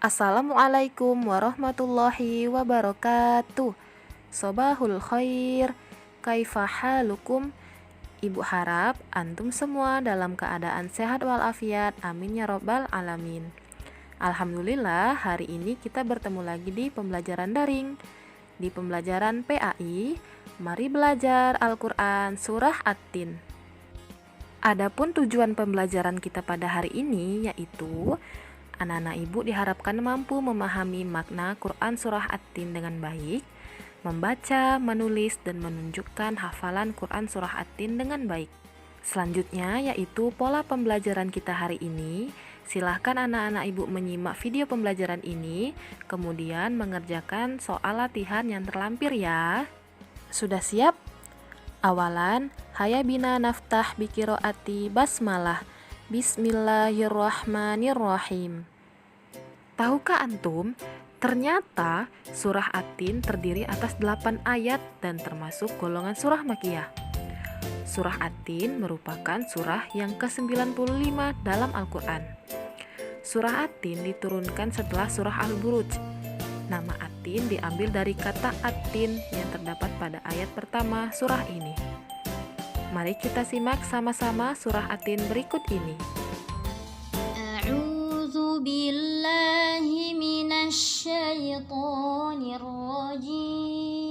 Assalamualaikum warahmatullahi wabarakatuh. Sobahul khair. Kaifa halukum? Ibu harap antum semua dalam keadaan sehat walafiat. Amin ya robbal alamin. Alhamdulillah, hari ini kita bertemu lagi di pembelajaran daring. Di pembelajaran PAI, mari belajar Al-Quran Surah At-Tin. Adapun tujuan pembelajaran kita pada hari ini yaitu anak-anak ibu diharapkan mampu memahami makna Quran Surah At-Tin dengan baik, membaca, menulis, dan menunjukkan hafalan Quran Surah At-Tin dengan baik. Selanjutnya yaitu pola pembelajaran kita hari ini. Silahkan anak-anak ibu menyimak video pembelajaran ini, kemudian mengerjakan soal latihan yang terlampir ya. Sudah siap? Awalan, haya bina naftah bikiroati basmalah. Bismillahirrahmanirrahim. Tahukah antum, ternyata surah At-Tin terdiri atas 8 ayat dan termasuk golongan surah Makkiyah. Surah At-Tin merupakan surah yang ke-95 dalam Al-Quran. Surah At-Tin diturunkan setelah surah Al-Buruj. Nama At-Tin diambil dari kata At-Tin yang terdapat pada ayat pertama surah ini. Mari kita simak sama-sama surah At-Tin berikut ini. A'udzu billahi minasy syaithanir rajim.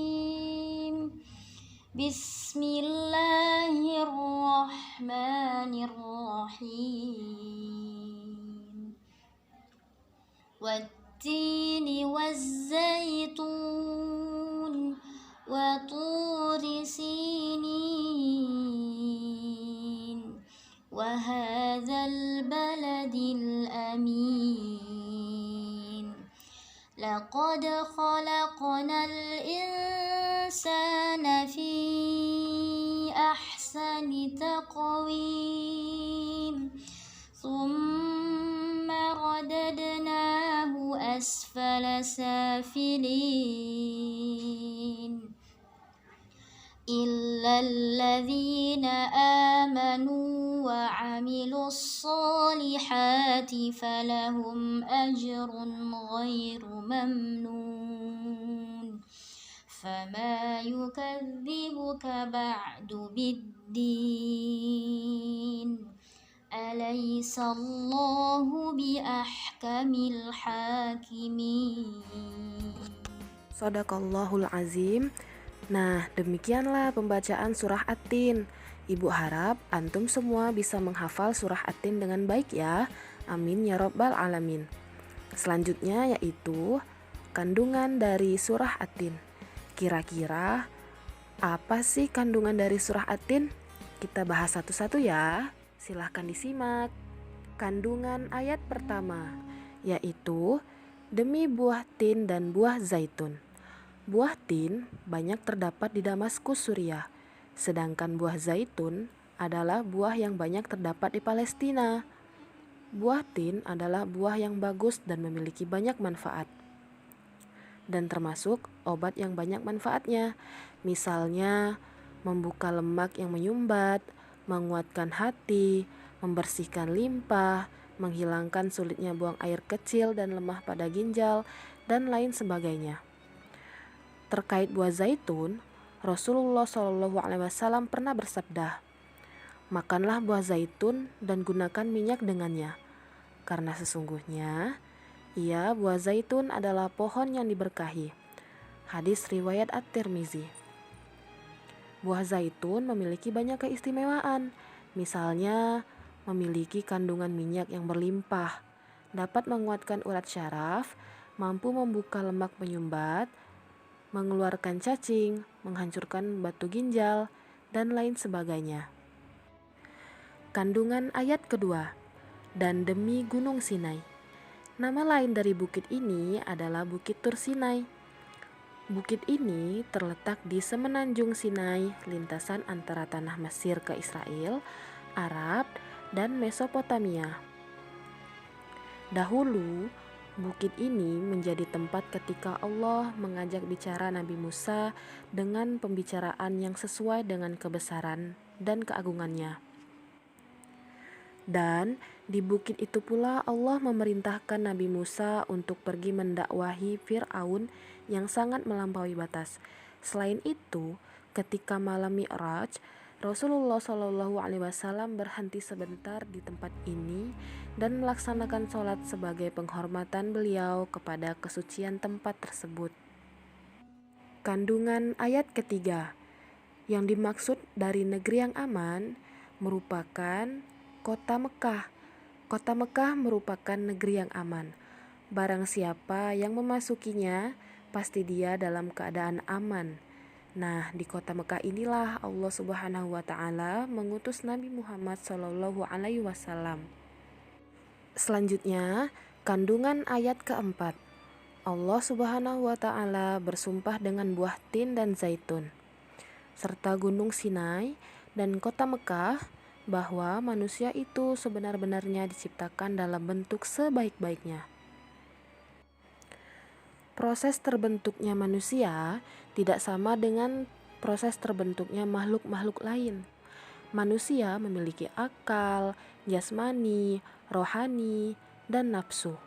Bismillahirrahmanirrahim. Wat-tini waz-zaitun wa turi sinin wa hadzal baladil amin. Laqad khalaqnal insana fi ahsani taqwim. Thumma radadnahu asfala safilin. Illal ladzina amanu wa 'amilus solihati falahum ajrun ghairu mamnun. Fama yukadzibuka ba'du biddin. Alaysallahu biahkamil hakimin. Shadaqallahul azim. Nah, demikianlah pembacaan surah At-Tin. Ibu harap antum semua bisa menghafal surah At-Tin dengan baik ya. Amin ya robbal alamin. Selanjutnya yaitu kandungan dari surah At-Tin. Kira-kira apa sih kandungan dari surah At-Tin? Kita bahas satu-satu ya. Silahkan disimak. Kandungan ayat pertama yaitu demi buah tin dan buah zaitun. Buah tin banyak terdapat di Damaskus, Suriah, sedangkan buah zaitun adalah buah yang banyak terdapat di Palestina. Buah tin adalah buah yang bagus dan memiliki banyak manfaat, dan termasuk obat yang banyak manfaatnya. Misalnya, membuka lemak yang menyumbat, menguatkan hati, membersihkan limpa, menghilangkan sulitnya buang air kecil dan lemah pada ginjal, dan lain sebagainya. Terkait buah zaitun, Rasulullah SAW pernah bersabda, "Makanlah buah zaitun dan gunakan minyak dengannya, karena sesungguhnya buah zaitun adalah pohon yang diberkahi." Hadis riwayat At-Tirmizi. Buah zaitun memiliki banyak keistimewaan, misalnya memiliki kandungan minyak yang berlimpah, dapat menguatkan urat syaraf, mampu membuka lemak penyumbat, mengeluarkan cacing, menghancurkan batu ginjal, dan lain sebagainya. Kandungan ayat kedua, dan demi Gunung Sinai. Nama lain dari bukit ini adalah Bukit Tur Sinai. Bukit ini terletak di semenanjung Sinai, lintasan antara tanah Mesir ke Israel, Arab, dan Mesopotamia. Dahulu, bukit ini menjadi tempat ketika Allah mengajak bicara Nabi Musa dengan pembicaraan yang sesuai dengan kebesaran dan keagungannya. Dan di bukit itu pula Allah memerintahkan Nabi Musa untuk pergi mendakwahi Fir'aun yang sangat melampaui batas. Selain itu, ketika malam Mi'raj, Rasulullah Shallallahu Alaihi Wasallam berhenti sebentar di tempat ini dan melaksanakan sholat sebagai penghormatan beliau kepada kesucian tempat tersebut. Kandungan ayat ketiga, yang dimaksud dari negeri yang aman merupakan kota Mekah. Kota Mekah merupakan negeri yang aman. Barang siapa yang memasukinya, pasti dia dalam keadaan aman. Nah, di kota Mekah inilah Allah Subhanahu wa Ta'ala mengutus Nabi Muhammad Shallallahu Alaihi Wasallam. Selanjutnya, kandungan ayat keempat. Allah Subhanahu wa Ta'ala bersumpah dengan buah tin dan zaitun, serta gunung Sinai dan kota Mekah, bahwa manusia itu sebenar-benarnya diciptakan dalam bentuk sebaik-baiknya. Proses terbentuknya manusia tidak sama dengan proses terbentuknya makhluk-makhluk lain. Manusia memiliki akal, jasmani, rohani, dan nafsu.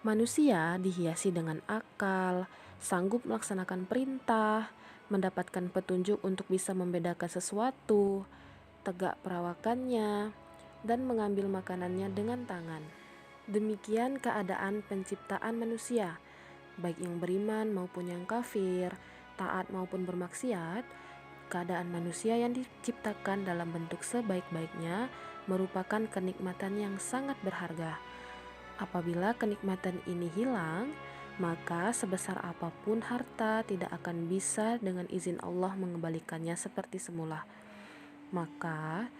Manusia dihiasi dengan akal, sanggup melaksanakan perintah, mendapatkan petunjuk untuk bisa membedakan sesuatu, tegak perawakannya, dan mengambil makanannya dengan tangan. Demikian keadaan penciptaan manusia, baik yang beriman maupun yang kafir, taat maupun bermaksiat. Keadaan manusia yang diciptakan dalam bentuk sebaik-baiknya merupakan kenikmatan yang sangat berharga. Apabila kenikmatan ini hilang, maka sebesar apapun harta tidak akan bisa dengan izin Allah mengembalikannya seperti semula. Maka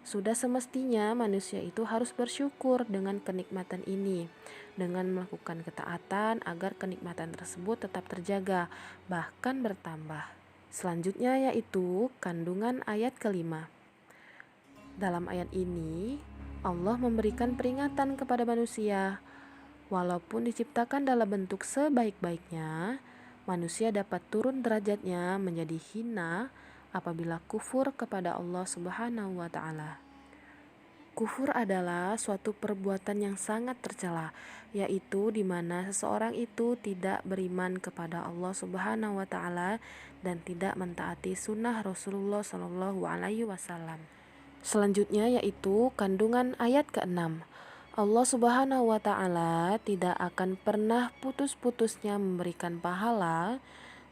sudah semestinya manusia itu harus bersyukur dengan kenikmatan ini, dengan melakukan ketaatan agar kenikmatan tersebut tetap terjaga, bahkan bertambah. Selanjutnya yaitu kandungan ayat kelima. Dalam ayat ini, Allah memberikan peringatan kepada manusia. Walaupun diciptakan dalam bentuk sebaik-baiknya, manusia dapat turun derajatnya menjadi hina apabila kufur kepada Allah Subhanahu wa Ta'ala. Kufur adalah suatu perbuatan yang sangat tercela, yaitu di mana seseorang itu tidak beriman kepada Allah Subhanahu wa Ta'ala dan tidak mentaati sunnah Rasulullah Shallallahu Alaihi Wasallam. Selanjutnya yaitu kandungan ayat ke-6. Allah Subhanahu wa Ta'ala tidak akan pernah putus-putusnya memberikan pahala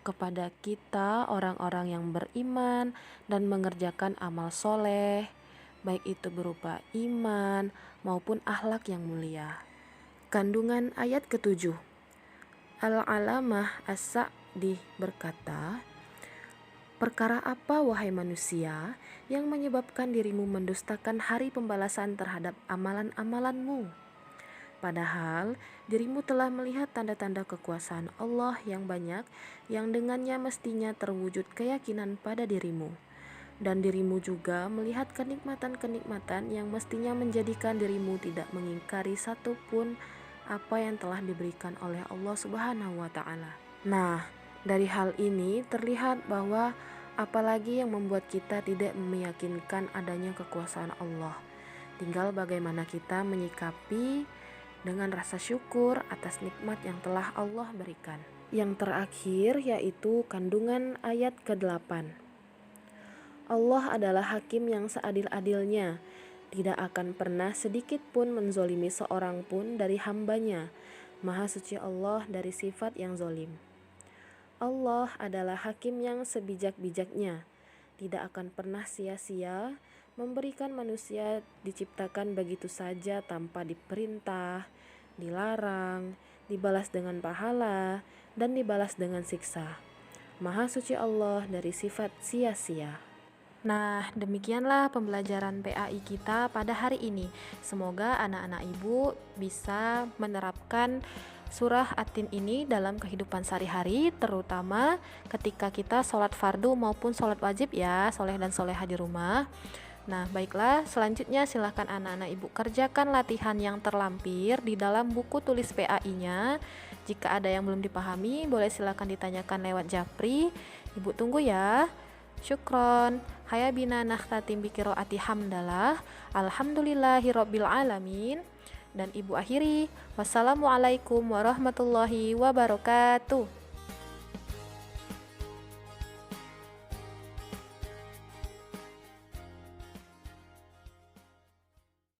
kepada kita orang-orang yang beriman dan mengerjakan amal soleh, baik itu berupa iman maupun akhlak yang mulia. Kandungan ayat ke-7. Al-Alamah As-Sa'di berkata, perkara apa wahai manusia yang menyebabkan dirimu mendustakan hari pembalasan terhadap amalan-amalanmu? Padahal dirimu telah melihat tanda-tanda kekuasaan Allah yang banyak, yang dengannya mestinya terwujud keyakinan pada dirimu. Dan dirimu juga melihat kenikmatan-kenikmatan yang mestinya menjadikan dirimu tidak mengingkari satupun apa yang telah diberikan oleh Allah Subhanahu wa Ta'ala. Nah, dari hal ini terlihat bahwa apalagi yang membuat kita tidak meyakinkan adanya kekuasaan Allah. Tinggal bagaimana kita menyikapi dengan rasa syukur atas nikmat yang telah Allah berikan. Yang terakhir yaitu kandungan ayat ke-8. Allah adalah hakim yang seadil-adilnya, tidak akan pernah sedikit pun menzolimi seorang pun dari hambanya. Maha suci Allah dari sifat yang zolim. Allah adalah hakim yang sebijak-bijaknya, tidak akan pernah sia-sia memberikan manusia diciptakan begitu saja tanpa diperintah, dilarang, dibalas dengan pahala, dan dibalas dengan siksa. Maha suci Allah dari sifat sia-sia. Nah, demikianlah pembelajaran PAI kita pada hari ini. Semoga anak-anak ibu bisa menerapkan surah At-Tin ini dalam kehidupan sehari-hari, terutama ketika kita sholat fardu maupun sholat wajib ya, soleh dan soleha di rumah. Nah, baiklah, selanjutnya silahkan anak-anak ibu kerjakan latihan yang terlampir di dalam buku tulis PAI-nya. Jika ada yang belum dipahami, boleh silahkan ditanyakan lewat Japri. Ibu tunggu ya. Syukron. Haya bina nakhtatim bi qiraati hamdalah. Alhamdulillahirabbil alamin. Dan ibu akhiri, wassalamualaikum warahmatullahi wabarakatuh.